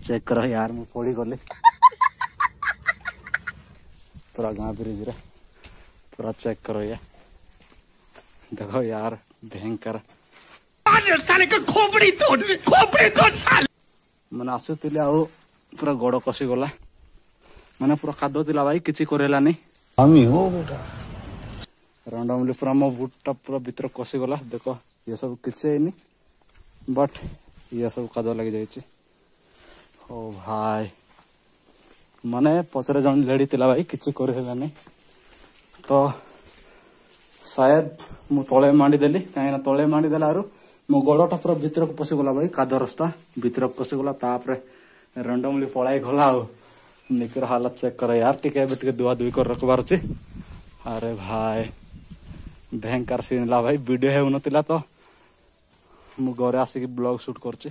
Check कर यार मु पड़ी गली पूरा गाँव ब्रिज रे पूरा चेक करो ये देखो यार भयंकर खोपड़ी तोड़ मैंने आसुली आउ पूरा गोड़ कषि गला मैंने पूरा खाद थिला भाई किसी करेलानी रंडमली पूरा मो बुटटा पूरा भीतर कषि गला देखो ये सब किसी बट ये सब काद लग जाए ओ भाई माने पचरे जन लेडी थिला भाई किसी करेलानी तो शायद मु तले मांडी देली कहीं तले मांडी देला मो गोड़टा पूरा भीतर को पशिगला भाई काद रास्ता भीतर को पशिगला रैंडमली पलाई गला निकर हालत चेक कर यार टे दुआ दुई कर रखबार अच्छे अरे भाई भयंकर सीन ला भाई वीडियो है तो मु घरे आसिक ब्लॉग शूट करछी।